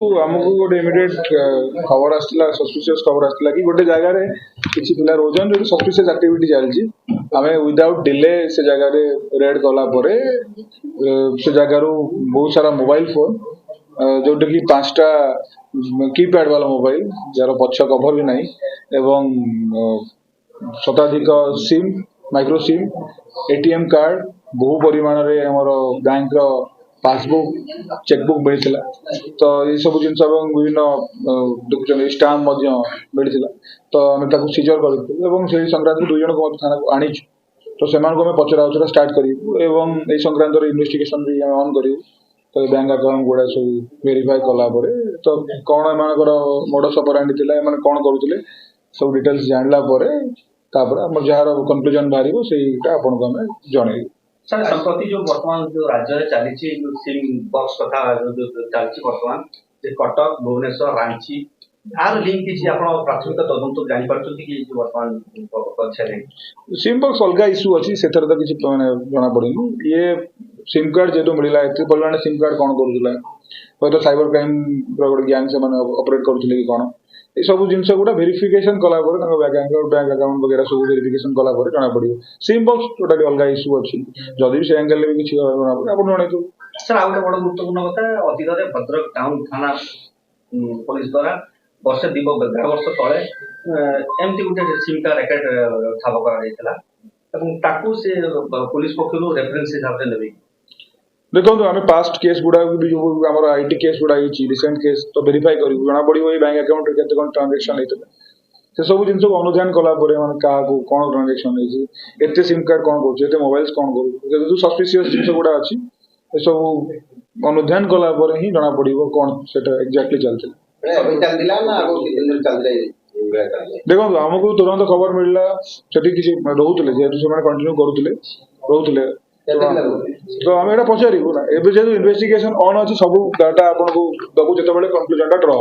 आमको गोटे इमिडिएट खबर आसला सस्पिशियस खबर आसला कि गोटे जगह किसी पिला रोजन जो सस्पिशियस एक्टिविटी चलती आम विदाउट डिले से जगह रेड कला से जगार बहुत सारा मोबाइल फोन जोटा कि 5टा कीपैड वाला मोबाइल जार पक्ष कभर भी नहीं एवं शताधिक SIM micro SIM ATM card बहु परिमाण बैंक पासबुक चेकबुक मिलता तो ये सब जिन विभिन्न देखुं स्टाम्प मिलता तो आम सीजर कर संक्रांत दुई जन को थाना को आनीचु तो से पचरा उचरा स्टार्ट कर संक्रांत इन्वेस्टिगेशन भी ऑन कर तो बैंक अकाउंट गुड़ा सब वेरीफाई कलापर तो कौन एम मोडस ऑपरेंडी थिला एम कौन करुले सब डिटेल्स जानला जार कनक्लूजन बाहर से आपको आम जनइबू। सर संप्रति जो वर्तमान जो राज्य में चली सिम बॉक्स कथा जो चलती वर्तमान कटक भुवनेश्वर रांची यार लिंक किसी आपण प्राथमिक तदंत जानि परछथि कि जो वर्तमान छले सिम बॉक्स अलग इश्यू अच्छी से तो किसी माने जना पड़नी ये सिम कार्ड जेतो मिलला एते परिमाण सिम कार्ड कौन करूला तो साइबर क्राइम गोटे गैंग से ऑपरेट करुले कि कौन ये सब जिनस गुड़ा वेरिफिकेशन कला बैंक अकाउंट वगैरह सब वेरिफिकेशन कला जना पड़ो सिम बॉक्स टोटाली अलग इश्यू अच्छी जदि भी से एंगल भी किसी जना पड़ो। सर आउ बड़ गुरुत्वपूर्ण कथा अतीत में भद्रक टाउन थाना पुलिस द्वारा वर्ष 2 वर्ष तले एमती गोटे सिम कार्ड रेकर्ड ठाब कर पुलिस पक्ष रेफरेन्स हिसाब से नेबे देखो आम पास्ट केस गुड़ा भी जो आम आईटी केस गुड़ा रिसेंट केस तो वेरीफाई कर जना पड़ो ये बैंक अकाउंट के ट्रांजेक्शन होता से सब जिन अनुधान कलापर क्या कौन ट्रांजेक्शन होते सिम कार्ड कौन कर मोबाइल कौन कर सस्पिशियस जिन गुड़ा अच्छी सब अनुधान कलापर ही जना पड़ो कौन से एक्जाक्टली चलता देखो आमको तुरंत खबर मिलला से किसी रोते जेहतु से कंटिन्यू करुले रोते तो आम एटा पचारू ना एवं जेहतु इन्वेस्टिगेशन ऑन अच्छी सब डाटा आपको दबू जो कंक्लूजन ड्र